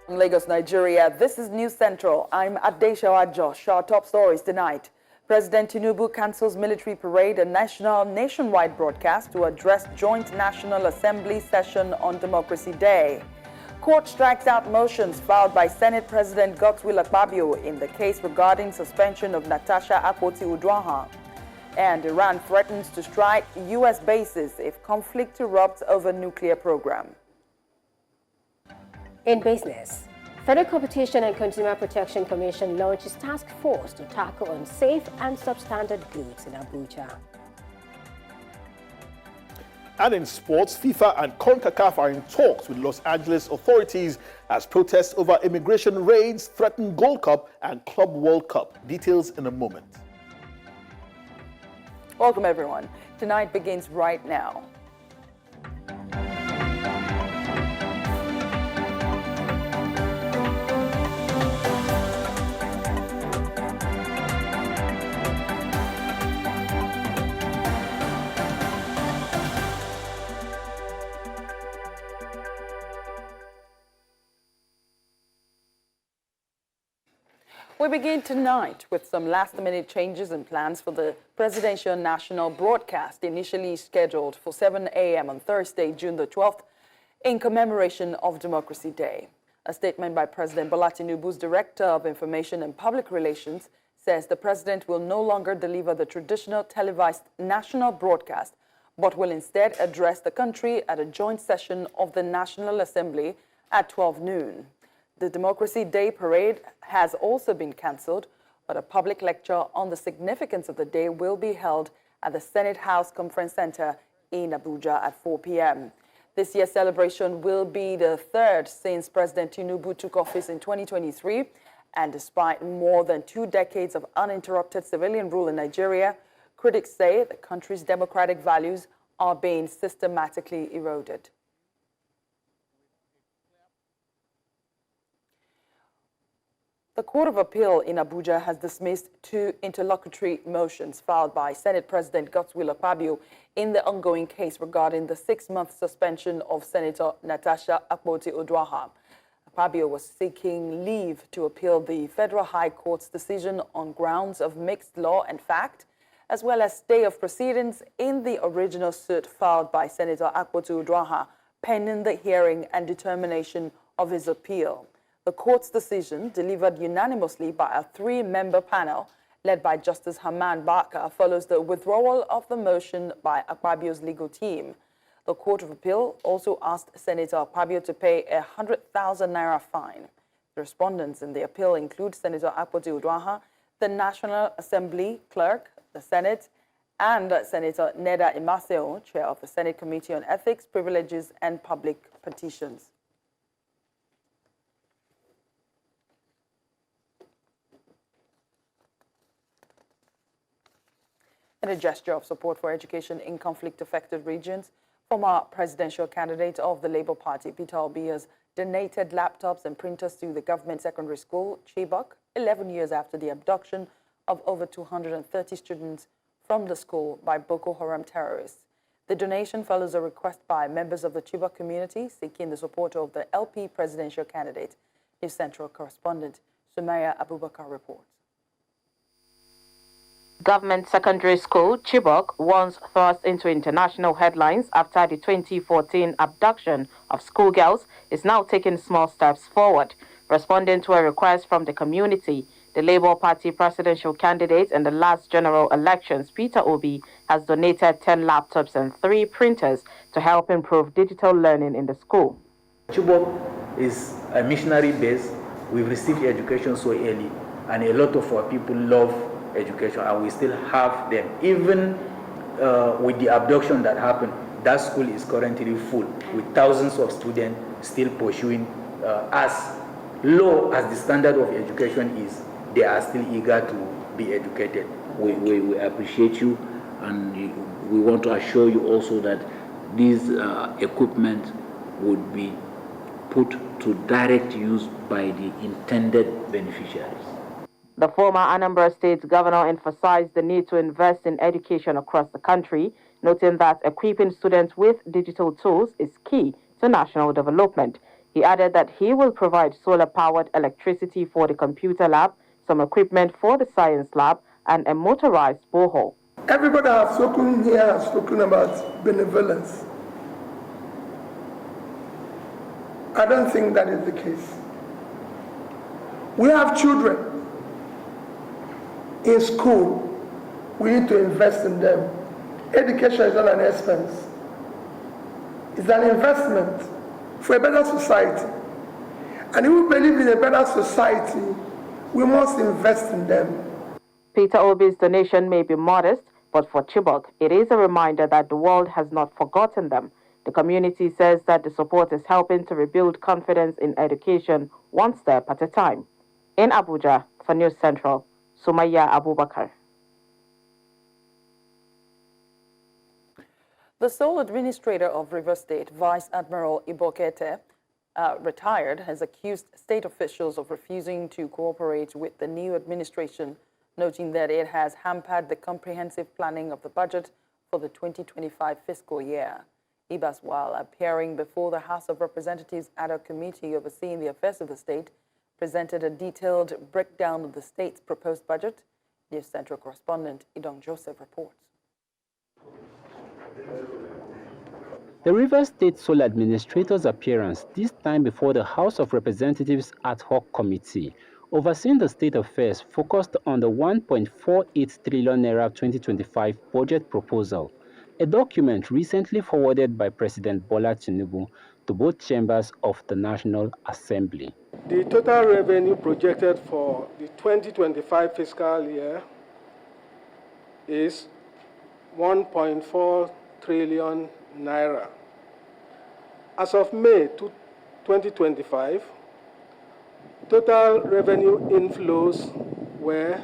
In Lagos, Nigeria, this is News Central. I'm Adeshawa Josh. Our top stories tonight. President Tinubu cancels military parade and nationwide broadcast to address joint National Assembly session on Democracy Day. Court strikes out motions filed by Senate President Godswill Akpabio in the case regarding suspension of Natasha Akpoti-Uduaghan. And Iran threatens to strike U.S. bases if conflict erupts over nuclear program. In business, Federal Competition and Consumer Protection Commission launches task force to tackle unsafe and substandard goods in Abuja. And in sports, FIFA and CONCACAF are in talks with Los Angeles authorities as protests over immigration raids threaten Gold Cup and Club World Cup. Details in a moment. Welcome, everyone. Tonight begins right now. We begin tonight with some last-minute changes and plans for the presidential national broadcast, initially scheduled for 7 a.m. on Thursday, June the 12th, in commemoration of Democracy Day. A statement by President Bola Tinubu's Director of Information and Public Relations says the president will no longer deliver the traditional televised national broadcast, but will instead address the country at a joint session of the National Assembly at 12 noon. The Democracy Day parade has also been cancelled, but a public lecture on the significance of the day will be held at the Senate House Conference Center in Abuja at 4 p.m. This year's celebration will be the third since President Tinubu took office in 2023, and despite more than 2 decades of uninterrupted civilian rule in Nigeria, critics say the country's democratic values are being systematically eroded. The Court of Appeal in Abuja has dismissed 2 interlocutory motions filed by Senate President Godswill Akpabio in the ongoing case regarding the 6-month suspension of Senator Natasha Akpoti-Uduaghan. Akpabio was seeking leave to appeal the Federal High Court's decision on grounds of mixed law and fact, as well as stay of proceedings in the original suit filed by Senator Akpoti-Uduaghan, pending the hearing and determination of his appeal. The court's decision, delivered unanimously by a 3-member panel led by Justice Hamman Barka, follows the withdrawal of the motion by Akpabio's legal team. The Court of Appeal also asked Senator Akpabio to pay a 100,000 naira fine. The respondents in the appeal include Senator Akpoti-Uduaghan, the National Assembly Clerk, the Senate, and Senator Neda Imasuen, Chair of the Senate Committee on Ethics, Privileges, and Public Petitions. In a gesture of support for education in conflict-affected regions, former presidential candidate of the Labour Party, Peter Obi, has donated laptops and printers to the government secondary school, Chibok, 11 years after the abduction of over 230 students from the school by Boko Haram terrorists. The donation follows a request by members of the Chibok community seeking the support of the LP presidential candidate. News Central correspondent Sumaya Abubakar reports. Government secondary school Chibok, once thrust into international headlines after the 2014 abduction of schoolgirls, is now taking small steps forward. Responding to a request from the community, the Labour Party presidential candidate in the last general elections, Peter Obi, has donated 10 laptops and 3 printers to help improve digital learning in the school. Chibok is a missionary base. We've received education so early, and a lot of our people love education, and we still have them. Even with the abduction that happened, that school is currently full with thousands of students still pursuing. As low as the standard of education is, they are still eager to be educated. We appreciate you, and we want to assure you also that these equipment would be put to direct use by the intended beneficiaries. The former Anambra State governor emphasized the need to invest in education across the country, noting that equipping students with digital tools is key to national development. He added that he will provide solar-powered electricity for the computer lab, some equipment for the science lab, and a motorized borehole. Everybody has spoken here has spoken about benevolence. I don't think that is the case. We have children in school. We need to invest in them. Education is not an expense. It's an investment for a better society. And if we believe in a better society, we must invest in them. Peter Obi's donation may be modest, but for Chibok, it is a reminder that the world has not forgotten them. The community says that the support is helping to rebuild confidence in education one step at a time. In Abuja, for News Central, Sumaya Abubakar. The sole administrator of Rivers State, Vice Admiral Ibokete, retired, has accused state officials of refusing to cooperate with the new administration, noting that it has hampered the comprehensive planning of the budget for the 2025 fiscal year. Ibas, while appearing before the House of Representatives ad hoc committee overseeing the affairs of the state, presented a detailed breakdown of the state's proposed budget. News Central correspondent Idong Joseph reports. The Rivers State Sole Administrator's appearance, this time before the House of Representatives ad hoc committee, overseeing the state affairs, focused on the 1.48 trillion naira 2025 budget proposal, a document recently forwarded by President Bola Tinubu to both chambers of the National Assembly. The total revenue projected for the 2025 fiscal year is 1.4 trillion naira. As of May 2025, total revenue inflows were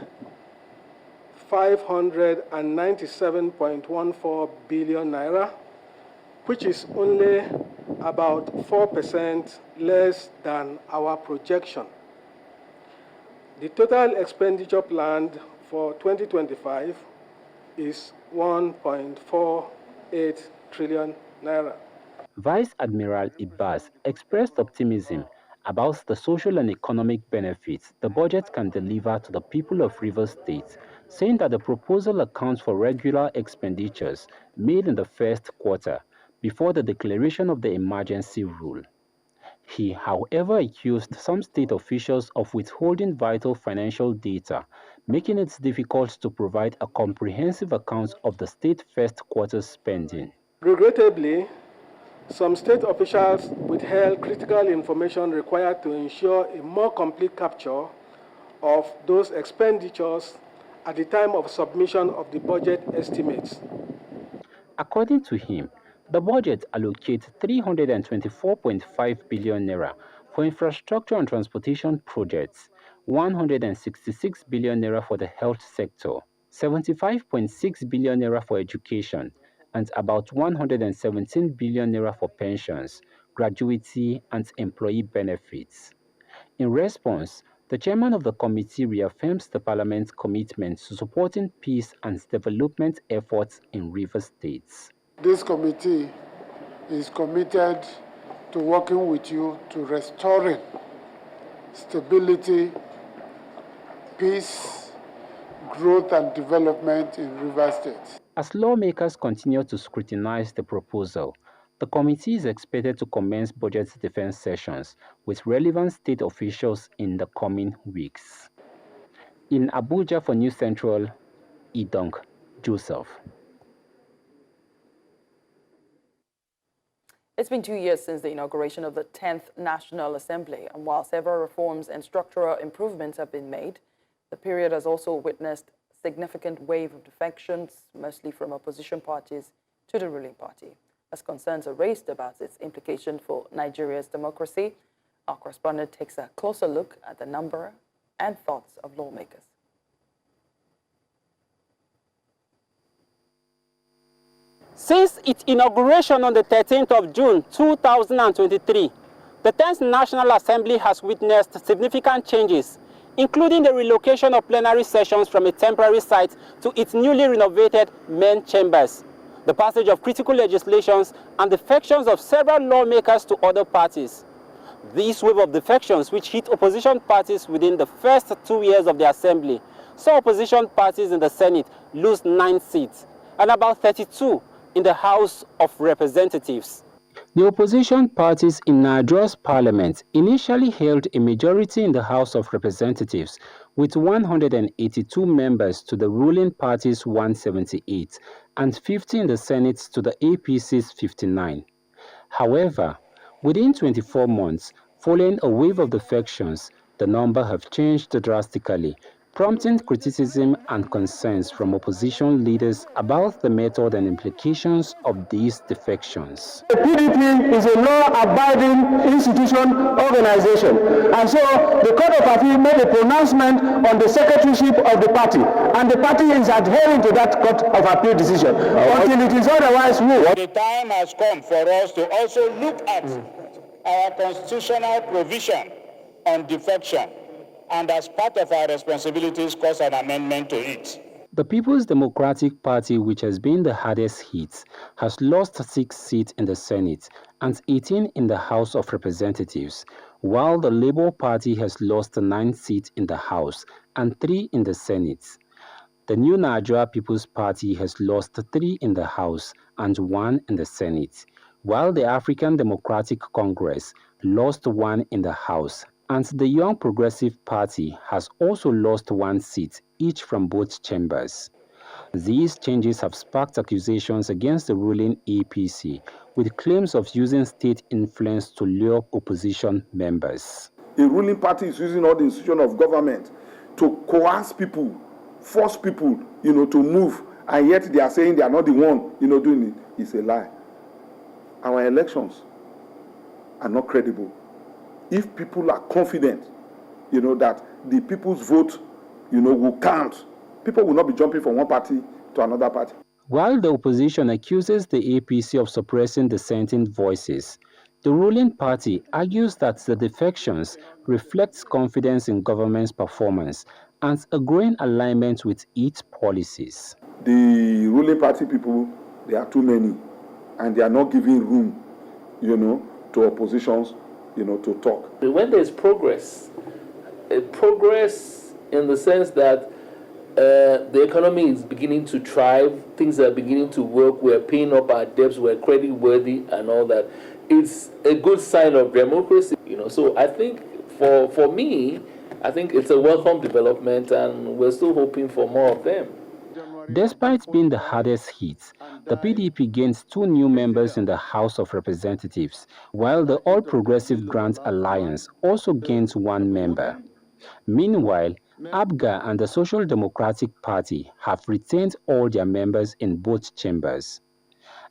597.14 billion naira, which is only about 4% less than our projection. The total expenditure planned for 2025 is 1.48 trillion naira. Vice Admiral Ibas expressed optimism about the social and economic benefits the budget can deliver to the people of Rivers State, saying that the proposal accounts for regular expenditures made in the first quarter before the declaration of the emergency rule. He, however, accused some state officials of withholding vital financial data, making it difficult to provide a comprehensive account of the state first quarter spending. Regrettably, some state officials withheld critical information required to ensure a more complete capture of those expenditures at the time of submission of the budget estimates. According to him, the budget allocates 324.5 billion naira for infrastructure and transportation projects, 166 billion naira for the health sector, 75.6 billion naira for education, and about 117 billion naira for pensions, gratuity, and employee benefits. In response, the chairman of the committee reaffirms the parliament's commitment to supporting peace and development efforts in Rivers States. This committee is committed to working with you to restoring stability, peace, growth and development in Rivers State. As lawmakers continue to scrutinize the proposal, the committee is expected to commence budget defense sessions with relevant state officials in the coming weeks. In Abuja for News Central, Idong Joseph. It's been 2 years since the inauguration of the 10th National Assembly, and while several reforms and structural improvements have been made, the period has also witnessed a significant wave of defections, mostly from opposition parties to the ruling party, as concerns are raised about its implication for Nigeria's democracy. Our correspondent takes a closer look at the number and thoughts of lawmakers. Since its inauguration on the 13th of June 2023, the 10th National Assembly has witnessed significant changes, including the relocation of plenary sessions from a temporary site to its newly renovated main chambers, the passage of critical legislations, and defections of several lawmakers to other parties. This wave of defections, which hit opposition parties within the first 2 years of the assembly, saw opposition parties in the Senate lose 9 seats and about 32 in the House of Representatives. The opposition parties in Nigeria's parliament initially held a majority in the House of Representatives with 182 members to the ruling party's 178 and 50 in the Senate to the APC's 59. However, within 24 months, following a wave of defections, the number have changed drastically, prompting criticism and concerns from opposition leaders about the method and implications of these defections. The PDP is a law-abiding institution organization, and so the Court of Appeal made a pronouncement on the secretaryship of the party, and the party is adhering to that Court of Appeal decision until it is otherwise ruled. The time has come for us to also look at our constitutional provision on defection, and as part of our responsibilities, cause an amendment to it. The People's Democratic Party, which has been the hardest hit, has lost 6 seats in the Senate and 18 in the House of Representatives, while the Labour Party has lost 9 seats in the House and 3 in the Senate. The New Nigeria People's Party has lost 3 in the House and 1 in the Senate, while the African Democratic Congress lost 1 in the House, and the Young Progressive Party has also lost 1 seat, each from both chambers. These changes have sparked accusations against the ruling APC, with claims of using state influence to lure opposition members. The ruling party is using all the institutions of government to coerce people, force people, to move, and yet they are saying they are not the one, doing it. It's a lie. Our elections are not credible. If people are confident, that the people's vote, will count, people will not be jumping from one party to another party. While the opposition accuses the APC of suppressing dissenting voices, the ruling party argues that the defections reflects confidence in government's performance and a growing alignment with its policies. The ruling party people, they are too many, and they are not giving room, to oppositions, to talk. When there's progress in the sense that the economy is beginning to thrive, things are beginning to work, we're paying up our debts, we're credit worthy and all that, it's a good sign of democracy, So I think for me, I think it's a welcome development, and we're still hoping for more of them. Despite being the hardest hit, the PDP gains 2 new members in the House of Representatives, while the All Progressive Grant Alliance also gains 1 member. Meanwhile, ABGA and the Social Democratic Party have retained all their members in both chambers.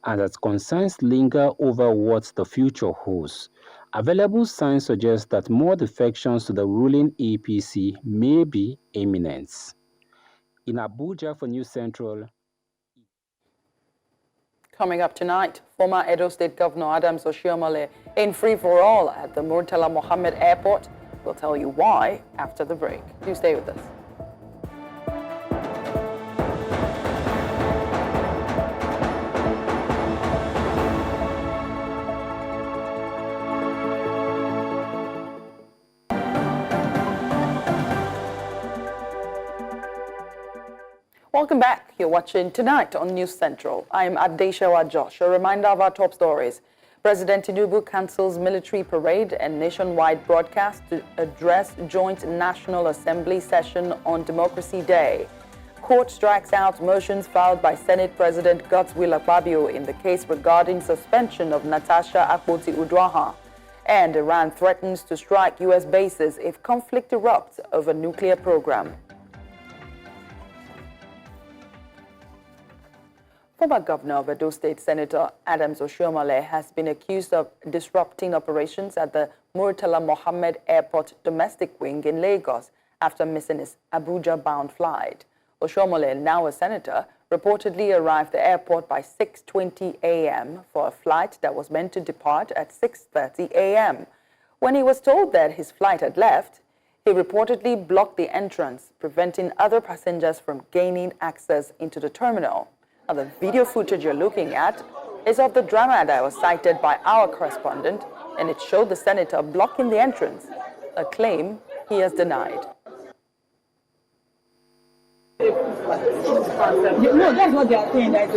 And as concerns linger over what the future holds, available signs suggest that more defections to the ruling APC may be imminent. In Abuja for News Central. Coming up tonight, former Edo State Governor Oshu Malle in free-for-all at the Murtala Mohammed Airport. We'll tell you why after the break. Do stay with us. Welcome back. You're watching Tonight on News Central. I'm Adeshawa Josh. A reminder of our top stories. President Tinubu cancels military parade and nationwide broadcast to address joint National Assembly session on Democracy Day. Court strikes out motions filed by Senate President Godswill Akpabio in the case regarding suspension of Natasha Akpoti-Uduaghan. And Iran threatens to strike U.S. bases if conflict erupts over nuclear program. Former Governor of Edo State, Senator Oshu Malle, has been accused of disrupting operations at the Murtala Mohammed Airport domestic wing in Lagos after missing his Abuja-bound flight. Oshu Malle, now a senator, reportedly arrived at the airport by 6:20 a.m. for a flight that was meant to depart at 6:30 a.m. When he was told that his flight had left, he reportedly blocked the entrance, preventing other passengers from gaining access into the terminal. Now, the video footage you're looking at is of the drama that was cited by our correspondent and it showed the senator blocking the entrance, a claim he has denied. No, that's what they are saying. That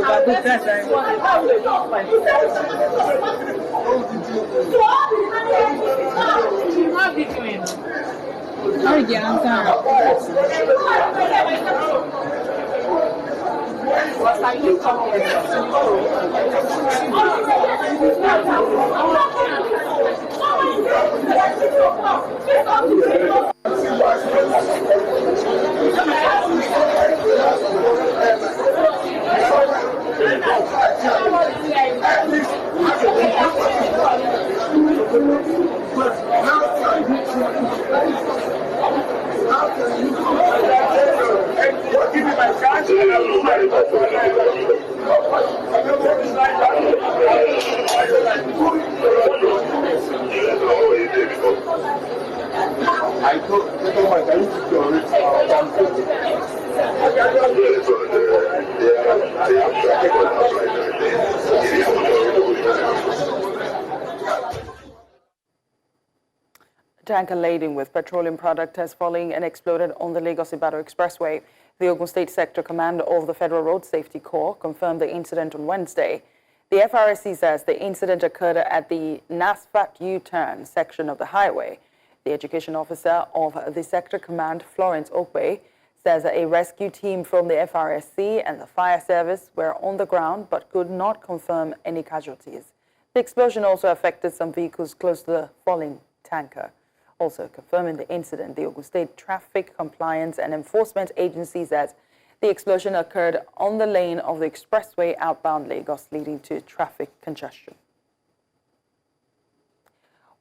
Tanker laden with petroleum product has fallen and exploded on the Lagos-Ibadan Expressway. The Ogun State Sector Command of the Federal Road Safety Corps confirmed the incident on Wednesday. The FRSC says the incident occurred at the NASFAT U-turn section of the highway. The education officer of the Sector Command, Florence Okwe, says a rescue team from the FRSC and the fire service were on the ground but could not confirm any casualties. The explosion also affected some vehicles close to the falling tanker. Also confirming the incident, the Ogun State Traffic Compliance and Enforcement Agency says the explosion occurred on the lane of the expressway outbound Lagos, leading to traffic congestion.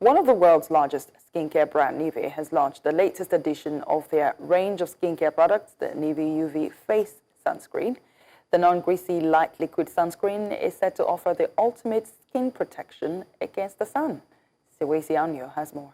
One of the world's largest skincare brand, Nivea, has launched the latest edition of their range of skincare products, the Nivea UV Face Sunscreen. The non-greasy light liquid sunscreen is said to offer the ultimate skin protection against the sun. Sewesi Anyo has more.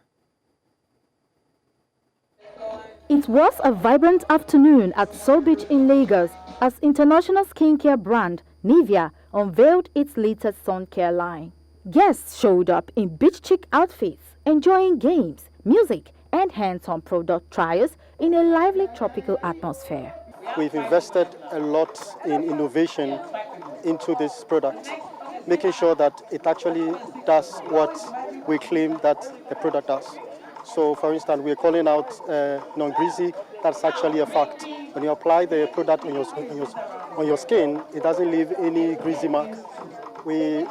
It was a vibrant afternoon at Seoul Beach in Lagos as international skincare brand Nivea unveiled its latest sun care line. Guests showed up in beach chic outfits, enjoying games, music, and hands-on product trials in a lively tropical atmosphere. We've invested a lot in innovation into this product, making sure that it actually does what we claim that the product does. So, for instance, we're calling out non-greasy. That's actually a fact. When you apply the product on your skin, it doesn't leave any greasy mark. We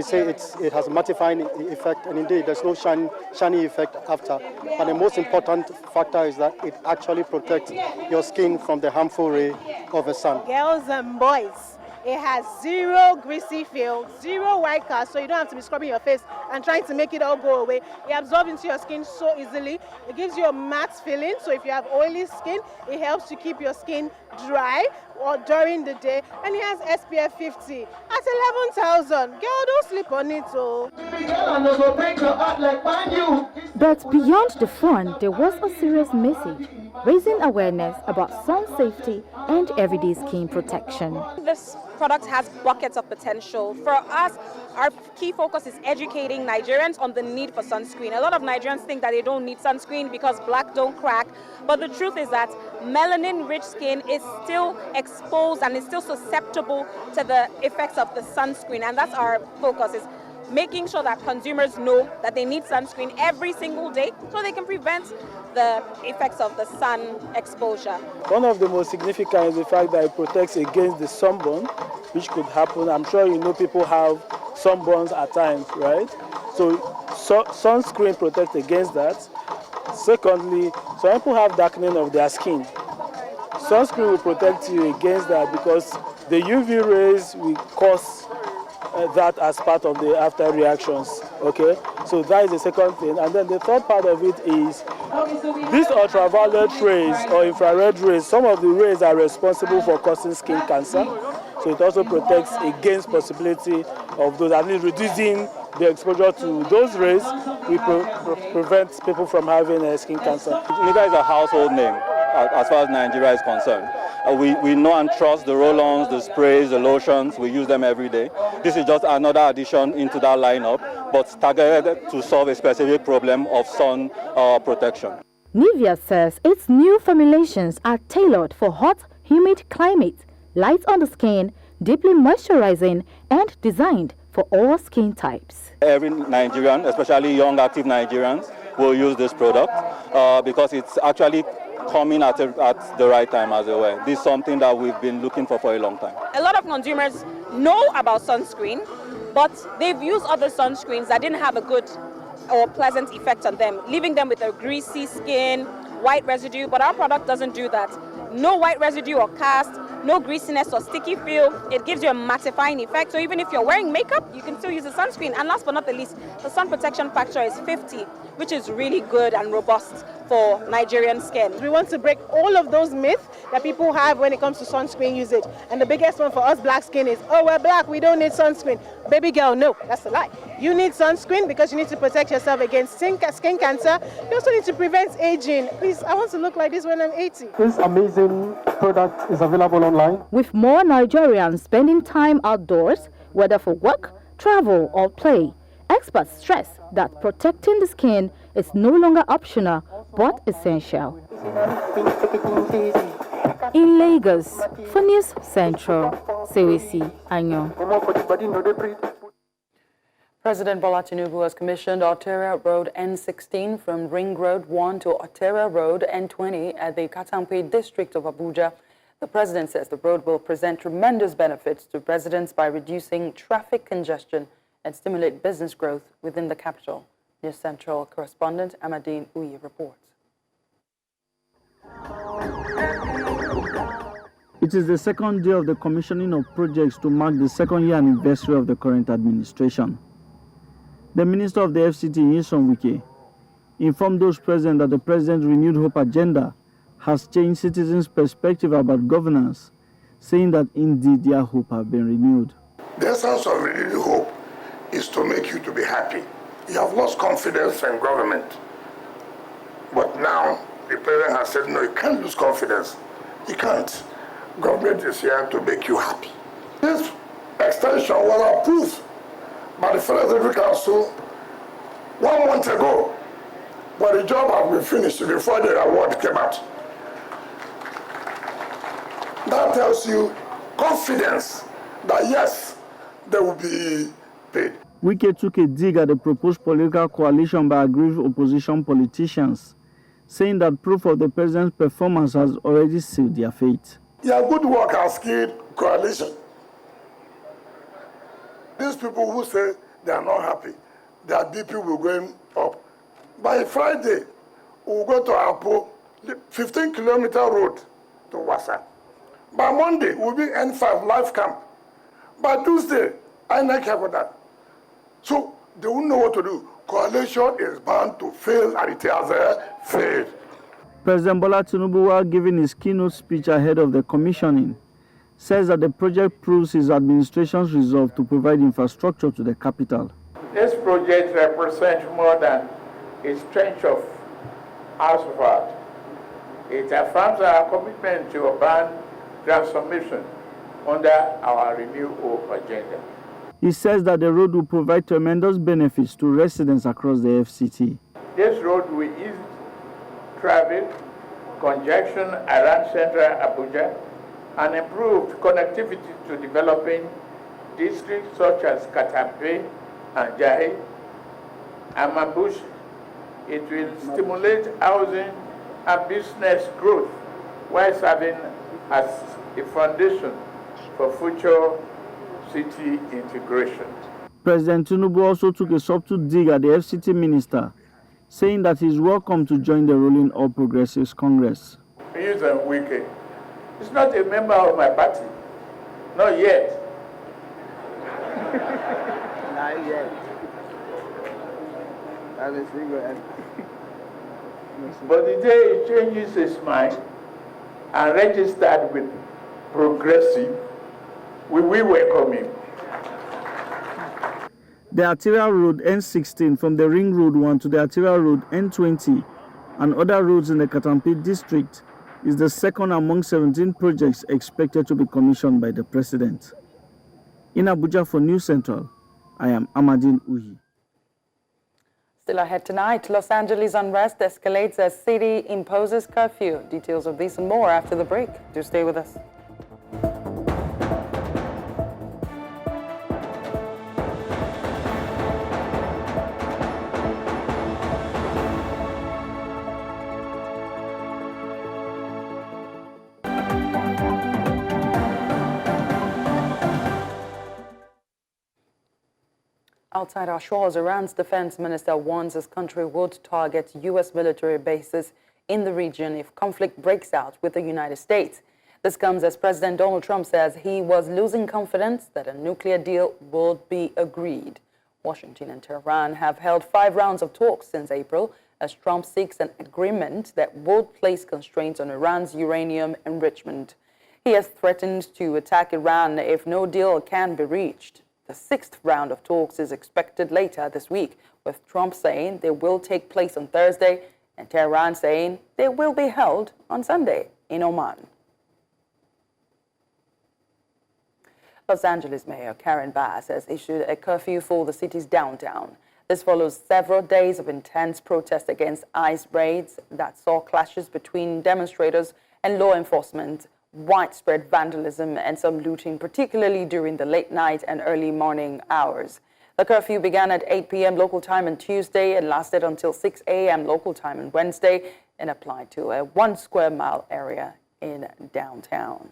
say it has a mattifying effect, and indeed there's no shiny effect after. But the most important factor is that it actually protects your skin from the harmful ray of the sun. Girls and boys, it has zero greasy feel, zero white cast, so you don't have to be scrubbing your face and trying to make it all go away. It absorbs into your skin so easily. It gives you a matte feeling, so if you have oily skin, it helps to keep your skin dry or during the day, and it has SPF 50 at 11,000. Girl, don't sleep on it, oh. But beyond the fun, there was a serious message, raising awareness about sun safety and everyday skin protection. This product has buckets of potential. For us, our key focus is educating Nigerians on the need for sunscreen. A lot of Nigerians think that they don't need sunscreen because black don't crack, but the truth is that melanin-rich skin is still exposed and is still susceptible to the effects of the sunscreen, and that's our focus, is making sure that consumers know that they need sunscreen every single day so they can prevent the effects of the sun exposure. One of the most significant is the fact that it protects against the sunburn, which could happen. I'm sure you know people have sunburns at times, right? So sunscreen protects against that. Secondly, some people have darkening of their skin. Sunscreen will protect you against that because the UV rays will cause that as part of the after reactions, okay? So that is the second thing. And then the third part of it is these ultraviolet rays or infrared rays, some of the rays are responsible for causing skin cancer. So it also protects against possibility of those, at least reducing the exposure to those rays. We prevent people from having skin cancer. Neda is a household name as far as Nigeria is concerned. We know and trust the roll-ons, the sprays, the lotions. We use them every day. This is just another addition into that lineup, but targeted to solve a specific problem of sun protection. Nivea says its new formulations are tailored for hot, humid climate, light on the skin, deeply moisturizing, and designed for all skin types. Every Nigerian, especially young active Nigerians, will use this product because it's actually coming at the right time as well. This is something that we've been looking for a long time. A lot of consumers know about sunscreen, but they've used other sunscreens that didn't have a good or pleasant effect on them, leaving them with a greasy skin, white residue, but our product doesn't do that. No white residue or cast, no greasiness or sticky feel. It gives you a mattifying effect, so even if you're wearing makeup, you can still use a sunscreen. And last but not the least, the sun protection factor is 50, which is really good and robust for Nigerian skin. We want to break all of those myths that people have when it comes to sunscreen usage. And the biggest one for us black skin is, oh, we're black, we don't need sunscreen. Baby girl, no, that's a lie. You need sunscreen because you need to protect yourself against skin cancer. You also need to prevent aging. Please, I want to look like this when I'm 80. This amazing product is available online. With more Nigerians spending time outdoors, whether for work, travel, or play, experts stress that protecting the skin is no longer optional but essential. In Lagos, for News Central, Sewisi Anyo. President Bola Tinubu has commissioned Arterial Road N16 from Ring Road 1 to Arterial Road N20 at the Katampe district of Abuja. The president says the road will present tremendous benefits to residents by reducing traffic congestion and stimulate business growth within the capital. News Central correspondent Amadine Uye reports. It is the second day of the commissioning of projects to mark the second-year anniversary of the current administration. The Minister of the FCT, Nyesom Wike, informed those present that the President's renewed hope agenda has changed citizens' perspective about governance, saying that indeed their hope have been renewed. The essence of renewed hope is to make you to be happy. You have lost confidence in government. But now the President has said, no, you can't lose confidence. You can't. Government is here to make you happy. This extension was approved by the Federal Executive Council 1 month ago, but the job has been finished before the award came out. That tells you confidence that yes, they will be paid. Wike took a dig at the proposed political coalition by aggrieved opposition politicians, saying that proof of the president's performance has already sealed their fate. Your good work has killed coalition. These people who say they are not happy, their DP will go up. By Friday, we will go to Apo, 15-kilometer road to Wasa. By Monday, we'll be N5 life camp. By Tuesday, I not care for that. So they won't know what to do. Coalition is bound to fail, and it has failed. President Bola Tinubu, while giving his keynote speech ahead of the commissioning, says that the project proves his administration's resolve to provide infrastructure to the capital. This project represents more than a stretch of asphalt. It affirms our commitment to urban transformation under our Renew Hope agenda. He says that the road will provide tremendous benefits to residents across the FCT. This road will ease traffic, congestion around central Abuja, and improved connectivity to developing districts such as Katampe and Jahi and Mabush. It will stimulate housing and business growth while serving as a foundation for future city integration. President Tinubu also took a subtle dig at the FCT minister, saying that he is welcome to join the ruling All Progressives Congress. Nyesom Wike is not a member of my party, not yet. Not yet. But the day he changes his mind and registered with Progressive, we will welcome him. The Arterial Road N16 from the Ring Road 1 to the Arterial Road N20 and other roads in the Katampe district is the second among 17 projects expected to be commissioned by the president. In Abuja for News Central, I am Amadine Uhi. Still ahead tonight, Los Angeles unrest escalates as city imposes curfew. Details of this and more after the break. Do stay with us. Outside our shores, Iran's defense minister warns his country would target U.S. military bases in the region if conflict breaks out with the United States. This comes as President Donald Trump says he was losing confidence that a nuclear deal would be agreed. Washington and Tehran have held 5 rounds of talks since April as Trump seeks an agreement that would place constraints on Iran's uranium enrichment. He has threatened to attack Iran if no deal can be reached. The 6th round of talks is expected later this week, with Trump saying they will take place on Thursday and Tehran saying they will be held on Sunday in Oman. Los Angeles Mayor Karen Bass has issued a curfew for the city's downtown. This follows several days of intense protest against ICE raids that saw clashes between demonstrators and law enforcement, widespread vandalism, and some looting, particularly during the late night and early morning hours. The curfew began at 8 p.m. local time on Tuesday and lasted until 6 a.m. local time on Wednesday and applied to a 1 square mile area in downtown.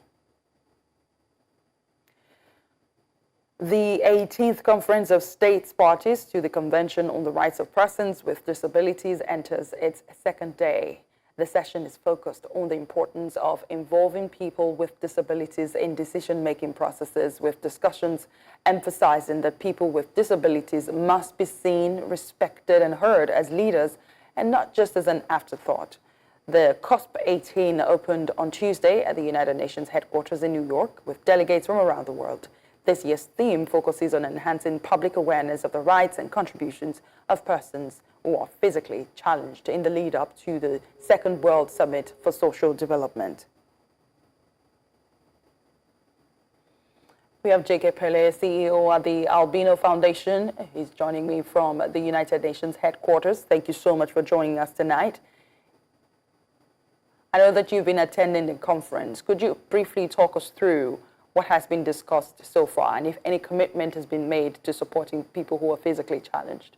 The 18th Conference of States Parties to the Convention on the Rights of Persons with Disabilities enters its 2nd day. The session is focused on the importance of involving people with disabilities in decision-making processes, with discussions emphasizing that people with disabilities must be seen, respected, and heard as leaders and not just as an afterthought. The COSP18 opened on Tuesday at the United Nations headquarters in New York with delegates from around the world. This year's theme focuses on enhancing public awareness of the rights and contributions of persons who are physically challenged in the lead-up to the Second World Summit for Social Development. We have J.K. Pele, CEO at the Albino Foundation. He's joining me from the United Nations headquarters. Thank you so much for joining us tonight. I know that you've been attending the conference. Could you briefly talk us through what has been discussed so far and if any commitment has been made to supporting people who are physically challenged?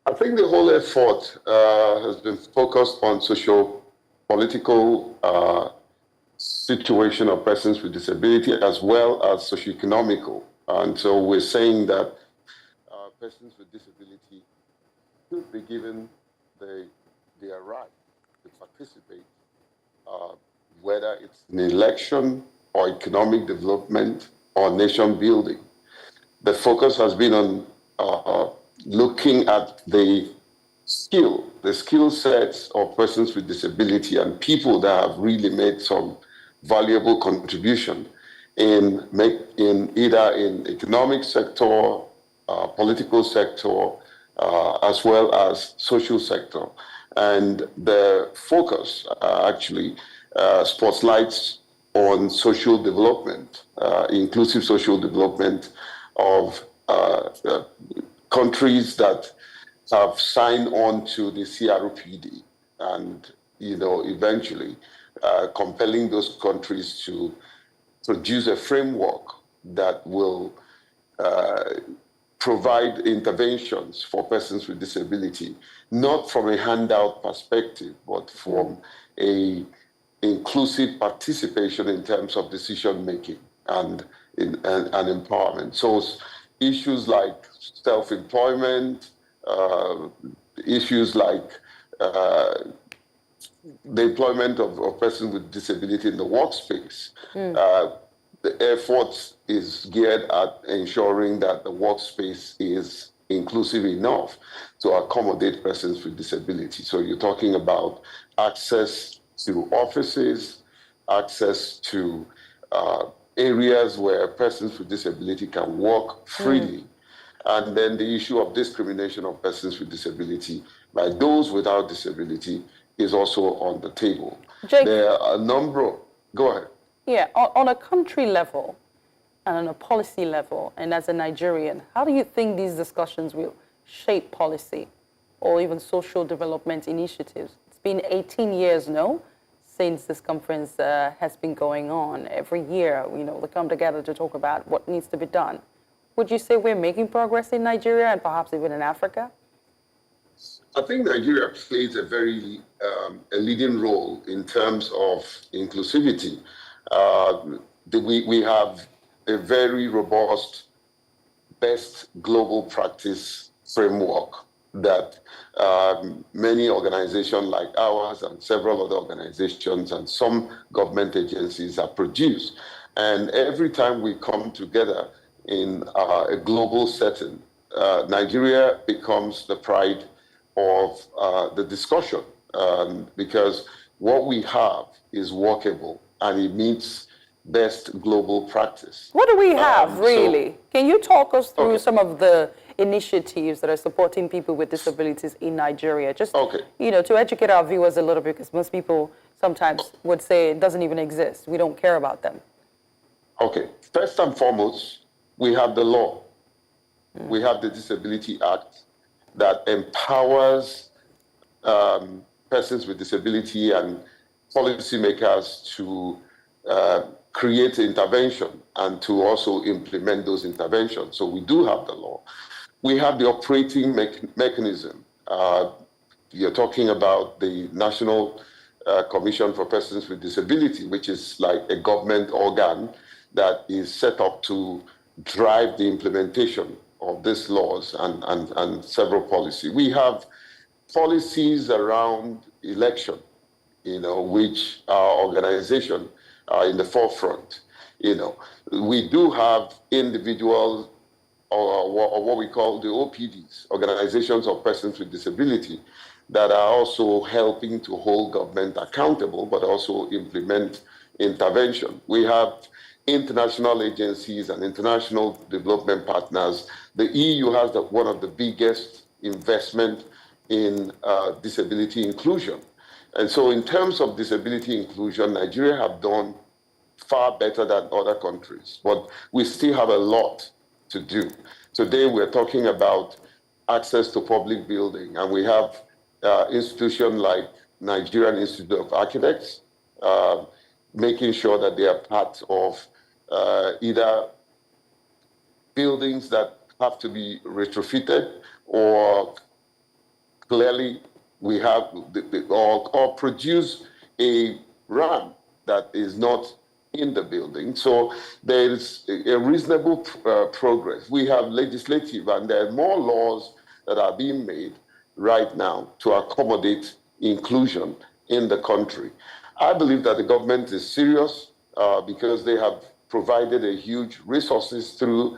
I think the whole effort has been focused on socio-political situation of persons with disability as well as socio-economical. And so we're saying that persons with disability should be given their right to participate, whether it's in election or economic development or nation building. The focus has been on looking at the skill sets of persons with disability and people that have really made some valuable contribution in either in economic sector, political sector, as well as social sector. And the focus actually spotlights on social development, inclusive social development of countries that have signed on to the CRPD, and eventually compelling those countries to produce a framework that will provide interventions for persons with disability, not from a handout perspective, but from a inclusive participation in terms of decision making and empowerment. So issues like self-employment, issues like the employment of persons with disability in the workspace. The effort is geared at ensuring that the workspace is inclusive enough to accommodate persons with disability. So you're talking about access to offices, access to areas where persons with disability can work freely. And then the issue of discrimination of persons with disability by those without disability is also on the table. Jake, there are a number of, go ahead. Yeah, on a country level and on a policy level, and as a Nigerian, how do you think these discussions will shape policy or even social development initiatives? It's been 18 years, no, since this conference has been going on. Every year, they come together to talk about what needs to be done. Would you say we're making progress in Nigeria and perhaps even in Africa? I think Nigeria plays a very a leading role in terms of inclusivity. We have a very robust best global practice framework that many organizations like ours and several other organizations and some government agencies have produced. And every time we come together in a global setting, Nigeria becomes the pride of the discussion because what we have is workable and it meets best global practice. What do we have, really? Can you talk us through some of the initiatives that are supporting people with disabilities in Nigeria? Just, to educate our viewers a little bit, because most people sometimes would say it doesn't even exist. We don't care about them. Okay. First and foremost, we have the law. We have the Disability Act that empowers persons with disability and policymakers to create intervention and to also implement those interventions. So we do have the law. We have the operating mechanism. You're talking about the National Commission for Persons with Disability, which is like a government organ that is set up to drive the implementation of these laws and several policies. We have policies around election, which our organization are in the forefront. We do have individuals or what we call the OPDs, Organizations of Persons with Disability, that are also helping to hold government accountable, but also implement intervention. We have international agencies and international development partners. The EU has one of the biggest investment in disability inclusion. And so in terms of disability inclusion, Nigeria have done far better than other countries, but we still have a lot to do. Today we're talking about access to public building, and we have institutions like Nigerian Institute of Architects, making sure that they are part of either buildings that have to be retrofitted, or clearly we have or produce a ramp that is not in the building. So there is a reasonable progress. We have legislative, and there are more laws that are being made right now to accommodate inclusion in the country. I believe that the government is serious because they have provided a huge resources through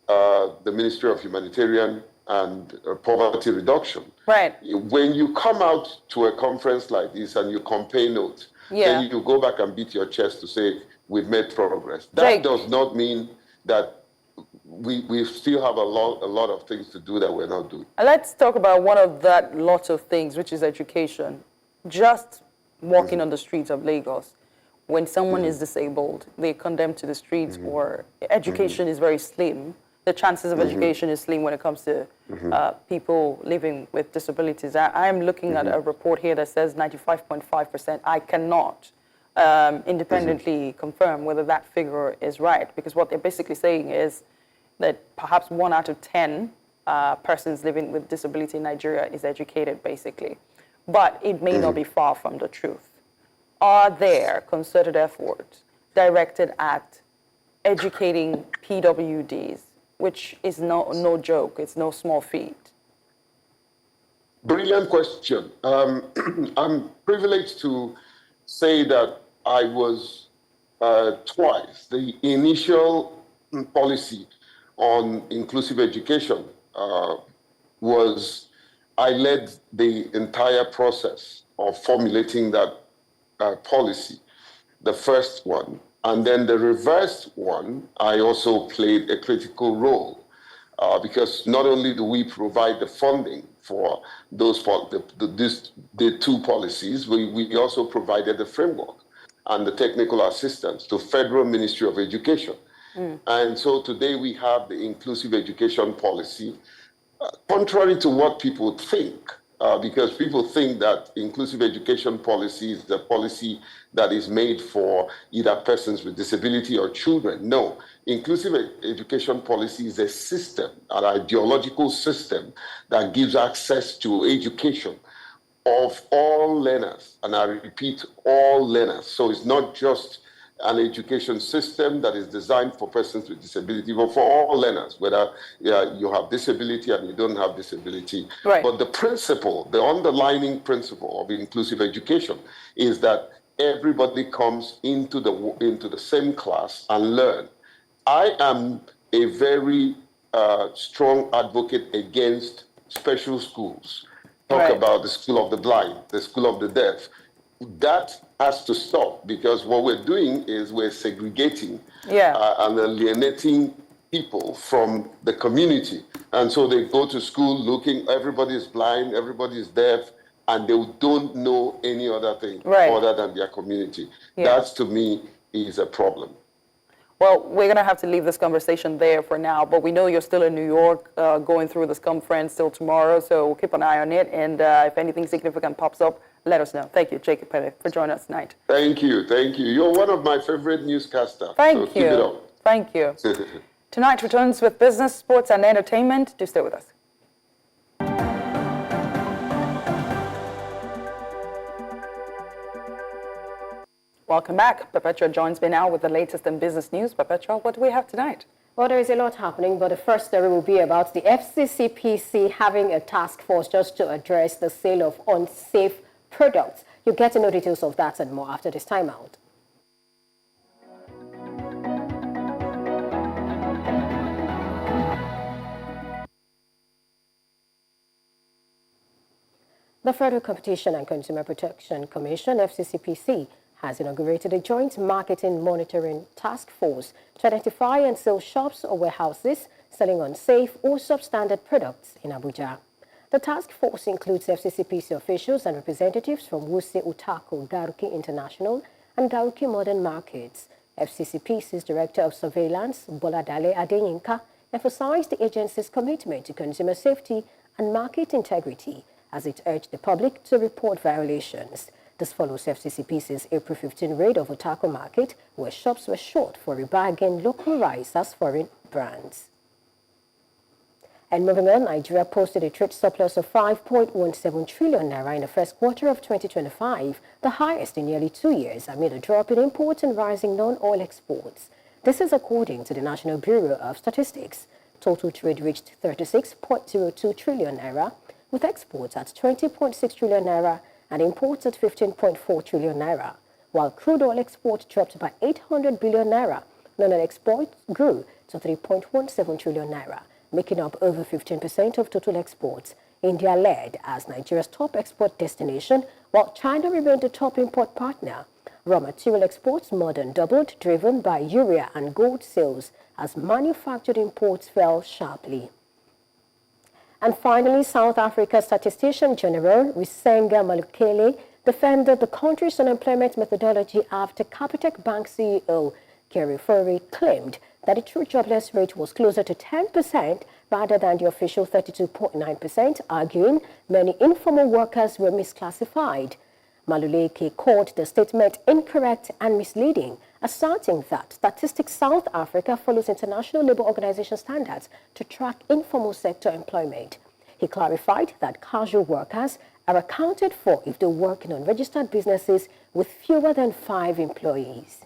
the Ministry of Humanitarian and Poverty Reduction. Right. When you come out to a conference like this and you compare notes, then you go back and beat your chest to say, we've made progress. That does not mean that we still have a lot of things to do that we're not doing. Let's talk about one of that lot of things, which is education. Just walking on the streets of Lagos, when someone is disabled, they're condemned to the streets, or education is very slim. The chances of education is slim when it comes to people living with disabilities. I'm looking at a report here that says 95.5%. I cannot independently confirm whether that figure is right, because what they're basically saying is that perhaps 1 out of 10 persons living with disability in Nigeria is educated, basically. But it may not be far from the truth. Are there concerted efforts directed at educating PWDs, which is no joke, it's no small feat? Brilliant question. I'm privileged to say that I was twice. The initial policy on inclusive education I led the entire process of formulating that policy, the first one. And then the reverse one, I also played a critical role. because not only do we provide the funding for those the two policies, we also provided the framework and the technical assistance to Federal Ministry of Education. And so today we have the inclusive education policy, contrary to what people think, because people think that inclusive education policy is the policy that is made for either persons with disability or children. No, inclusive education policy is a system, an ideological system that gives access to education of all learners, and I repeat, all learners. So it's not just an education system that is designed for persons with disability, but for all learners, whether you have disability and you don't have disability. Right. But the principle, the underlying principle of inclusive education is that everybody comes into the same class and learn. I am a very strong advocate against special schools. Talk about the school of the blind, the school of the deaf. That has to stop, because what we're doing is we're segregating and alienating people from the community. And so they go to school looking, everybody is blind, everybody is deaf, and they don't know any other thing other than their community. That, to me, is a problem. Well, we're going to have to leave this conversation there for now, but we know you're still in New York going through this conference till tomorrow, so we'll keep an eye on it, and if anything significant pops up, let us know. Thank you, Jacob Pere, for joining us tonight. Thank you, thank you. You're one of my favorite newscasters. Thank so you. Keep it up. Thank you. Tonight returns with business, sports, and entertainment. Do stay with us. Welcome back. Perpetua joins me now with the latest in business news. Perpetua, what do we have tonight? Well, there is a lot happening, but the first story will be about the FCCPC having a task force just to address the sale of unsafe products. You'll get to know details of that and more after this time out. The Federal Competition and Consumer Protection Commission, FCCPC, has inaugurated a joint marketing monitoring task force to identify and sell shops or warehouses selling unsafe or substandard products in Abuja. The task force includes FCCPC officials and representatives from Wuse Utako Garuki International and Garuki Modern Markets. FCCPC's Director of Surveillance, Boladale Adeyinka, emphasized the agency's commitment to consumer safety and market integrity as it urged the public to report violations. This follows FCCPC's April 15 raid of Utako Market, where shops were short for rebagging local rice as foreign brands. And moving on, Nigeria posted a trade surplus of 5.17 trillion naira in the first quarter of 2025, the highest in nearly 2 years, amid a drop in imports and rising non-oil exports. This is according to the National Bureau of Statistics. Total trade reached 36.02 trillion naira, with exports at 20.6 trillion naira and imports at 15.4 trillion naira. While crude oil exports dropped by 800 billion naira, non-oil exports grew to 3.17 trillion naira, making up over 15% of total exports. India led as Nigeria's top export destination, while China remained the top import partner. Raw material exports more than doubled, driven by urea and gold sales, as manufactured imports fell sharply. And finally, South Africa's Statistician General, Risenga Malukele, defended the country's unemployment methodology after Capitec Bank CEO Kerry Furry claimed that the true jobless rate was closer to 10% rather than the official 32.9%, arguing many informal workers were misclassified. Maluleke called the statement incorrect and misleading, asserting that Statistics South Africa follows International Labour Organization standards to track informal sector employment. He clarified that casual workers are accounted for if they work in unregistered businesses with fewer than 5 employees.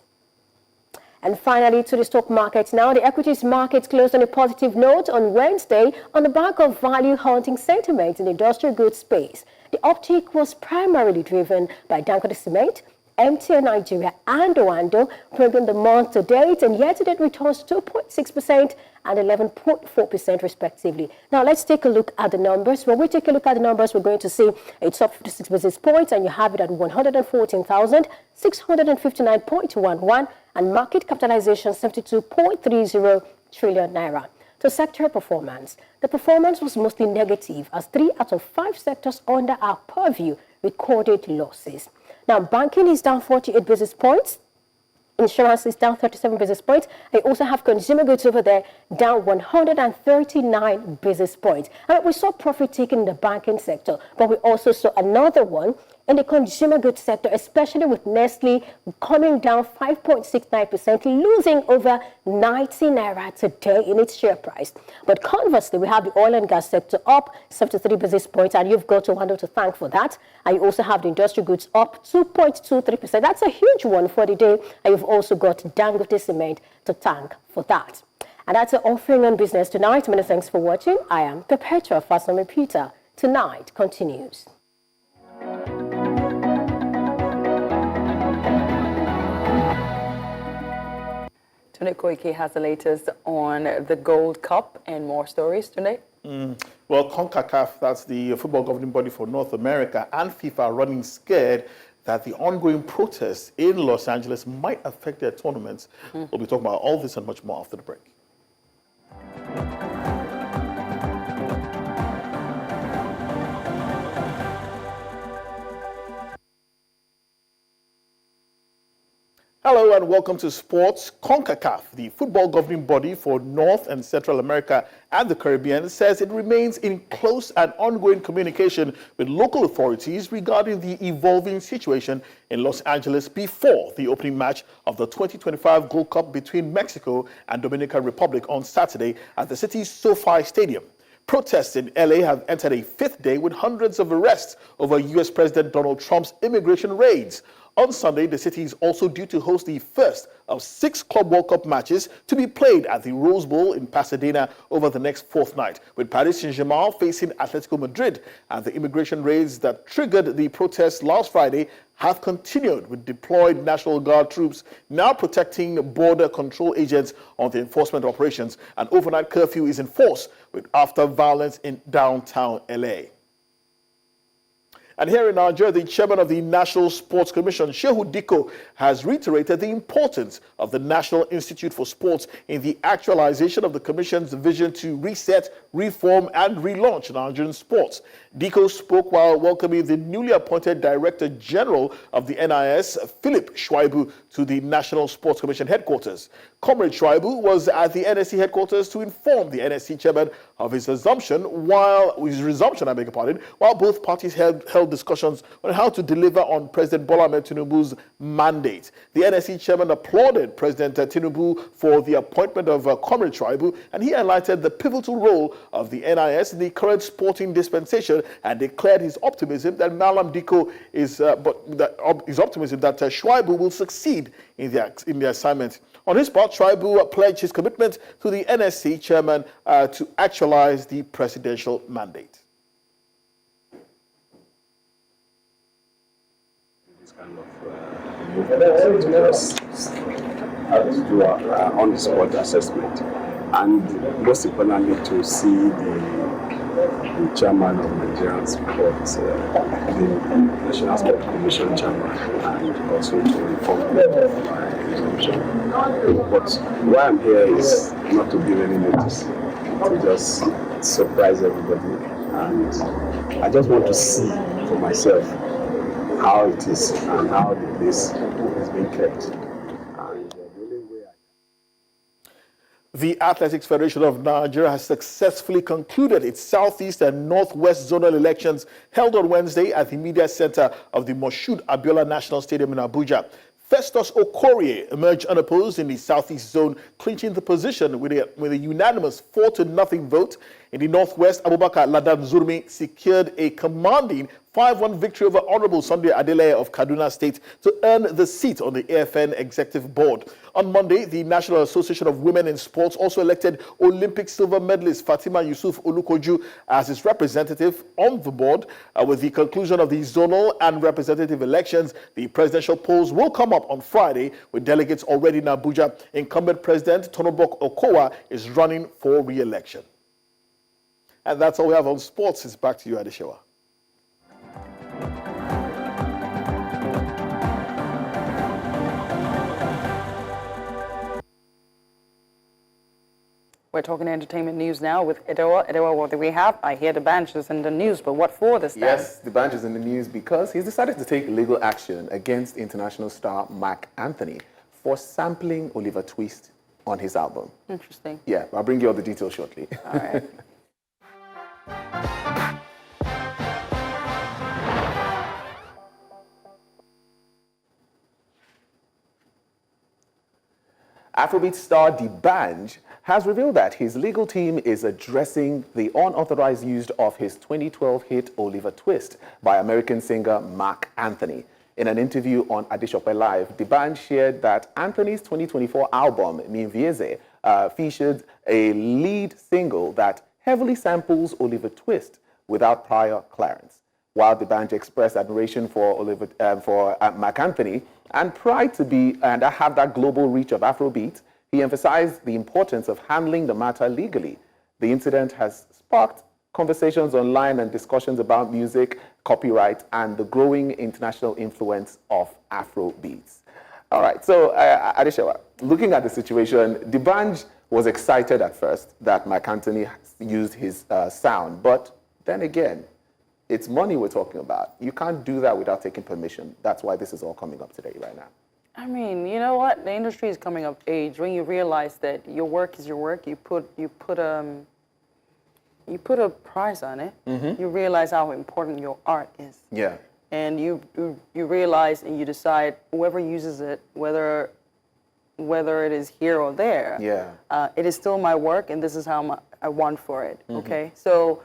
And finally, to the stock markets now. The equities market closed on a positive note on Wednesday on the back of value-hunting sentiment in the industrial goods space. The uptick was primarily driven by Dangote Cement, MTN Nigeria, and Owando, bringing the month to date and year-to-date returns 2.6% and 11.4% respectively. Now, let's take a look at the numbers. When we take a look at the numbers, we're going to see it's up 56 basis points, and you have it at 114,659.11, and market capitalization 72.30 trillion naira. to sector performance. The performance was mostly negative as 3 out of 5 sectors under our purview recorded losses. Now, banking is down 48 basis points. Insurance is down 37 basis points. I also have consumer goods over there down 139 basis points. And we saw profit taken in the banking sector, but we also saw another one in the consumer goods sector, especially with Nestle coming down 5.69%, losing over 90 naira today in its share price. But conversely, we have the oil and gas sector up 73 basis points, and you've got Wando to thank for that. And you also have the industrial goods up 2.23%. That's a huge one for the day. And you've also got Dangote Cement to thank for that. And that's the offering on business tonight. Many thanks for watching. I am Perpetua Fasomi Peter. Tonight continues. Tunde Koike has the latest on the Gold Cup and more stories today. Well, CONCACAF, that's the football governing body for North America, and FIFA are running scared that the ongoing protests in Los Angeles might affect their tournaments. We'll be talking about all this and much more after the break. Hello and welcome to Sports. CONCACAF, the football governing body for North and Central America and the Caribbean, says it remains in close and ongoing communication with local authorities regarding the evolving situation in Los Angeles before the opening match of the 2025 Gold Cup between Mexico and Dominican Republic on Saturday at the city's SoFi Stadium. Protests in LA have entered a 5th day with hundreds of arrests over U.S. President Donald Trump's immigration raids. On Sunday, the city is also due to host the first of 6 Club World Cup matches to be played at the Rose Bowl in Pasadena over the next fortnight, with Paris Saint-Germain facing Atletico Madrid. And the immigration raids that triggered the protests last Friday have continued, with deployed National Guard troops now protecting border control agents on the enforcement operations. An overnight curfew is in force after violence in downtown LA. And here in Nigeria, the chairman of the National Sports Commission, Shehu Diko, has reiterated the importance of the National Institute for Sports in the actualization of the Commission's vision to reset, reform, and relaunch Nigerian sports. Diko spoke while welcoming the newly appointed Director General of the NIS, Philip Shwaibu, to the National Sports Commission headquarters. Comrade Shwaibu was at the NSC headquarters to inform the NSC chairman of his resumption, while both parties held discussions on how to deliver on President Bola Ahmed Tinubu's mandate. The NSC chairman applauded President Tinubu for the appointment of Comrade Shwaibu, and he highlighted the pivotal role of the NIS in the current sporting dispensation and declared his optimism that Malam Diko his optimism that Shwaibu will succeed in the assignment. On his part, Shwaibu pledged his commitment to the NSC chairman to actualize the presidential mandate. This kind of movement to just do on-the-spot assessment, and most importantly to see the chairman of Nigerian Sports, the National Sports Commission chairman, and also to inform them of my resumption. But why I'm here is not to give any notice, to just surprise everybody, and I just want to see for myself how it is and how the place is being kept. The Athletics Federation of Nigeria has successfully concluded its Southeast and Northwest zonal elections held on Wednesday at the media center of the Moshood Abiola National Stadium in Abuja. Festus Okorie emerged unopposed in the Southeast zone, clinching the position with a unanimous 4-0 vote. In the Northwest, Abubakar Ladan Zurmi secured a commanding 5-1 victory over Honorable Sunday Adeleye of Kaduna State to earn the seat on the AFN Executive Board. On Monday, the National Association of Women in Sports also elected Olympic silver medalist Fatima Yusuf Olukoju as its representative on the board. With the conclusion of the zonal and representative elections, the presidential polls will come up on Friday with delegates already in Abuja. Incumbent President Tonobok Okowa is running for re-election. And that's all we have on sports. It's back to you, Adeshewa. We're talking entertainment news now with Edewa. Edewa, what do we have? I hear the bench is in the news, but what for this time? Yes, the bench is in the news because he's decided to take legal action against international star Mark Anthony for sampling Oliver Twist on his album. Interesting. Yeah, I'll bring you all the details shortly. All right. Afrobeat star D'banj has revealed that his legal team is addressing the unauthorized use of his 2012 hit Oliver Twist by American singer Mark Anthony. In an interview on Adeshope Live, D'banj shared that Anthony's 2024 album, Nivea, featured a lead single that heavily samples Oliver Twist without prior clearance. While D'banj expressed admiration for Mark Anthony and pride to be and have that global reach of Afrobeat, he emphasized the importance of handling the matter legally. The incident has sparked conversations online and discussions about music, copyright, and the growing international influence of Afrobeats. All right, so Adeshewa, looking at the situation, D'banj was excited at first that Mark Anthony used his sound, but then again, it's money we're talking about. You can't do that without taking permission. That's why this is all coming up today, right now. I mean, you know what? The industry is coming of age. When you realize that your work is your work, you put a price on it. Mm-hmm. You realize how important your art is. Yeah. And you realize and you decide whoever uses it, whether it is here or there, yeah, it is still my work, and this is how I want for it. Mm-hmm. Okay, so.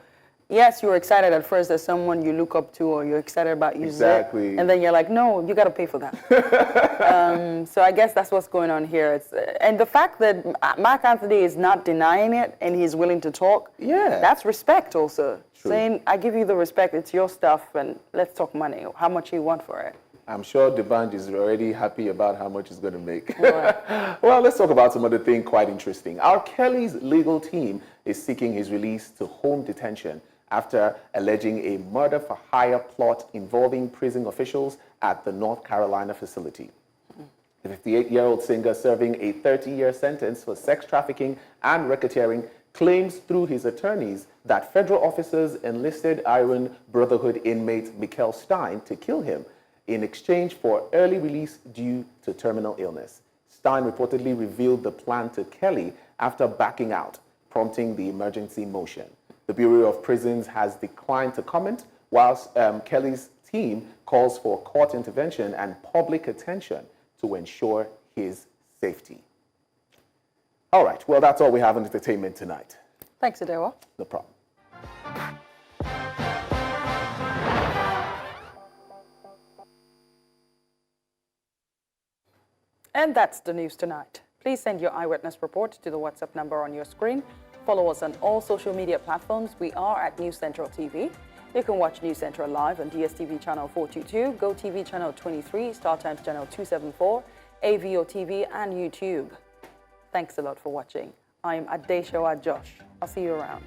Yes, you're excited at first as someone you look up to or you're excited about using it. And then you're like, no, you got to pay for that. So I guess that's what's going on here. And the fact that Mark Anthony is not denying it and he's willing to talk, that's respect also. True. Saying, I give you the respect, it's your stuff, and let's talk money, how much you want for it. I'm sure D'banj is already happy about how much he's going to make. Well, let's talk about some other thing quite interesting. R. Kelly's legal team is seeking his release to home detention after alleging a murder-for-hire plot involving prison officials at the North Carolina facility. The 58-year-old singer serving a 30-year sentence for sex trafficking and racketeering claims through his attorneys that federal officers enlisted Iron Brotherhood inmate Mikkel Stein to kill him in exchange for early release due to terminal illness. Stein reportedly revealed the plan to Kelly after backing out, prompting the emergency motion. The Bureau of Prisons has declined to comment, whilst Kelly's team calls for court intervention and public attention to ensure his safety. All right, well, that's all we have on entertainment tonight. Thanks, Adewa. No problem. And that's the news tonight. Please send your eyewitness report to the WhatsApp number on your screen. Follow us on all social media platforms. We are at News Central TV. You can watch News Central live on DSTV channel 422, GoTV channel 23, StarTimes channel 274, AVO TV, and YouTube. Thanks a lot for watching. I'm Adeshewa Josh. I'll see you around.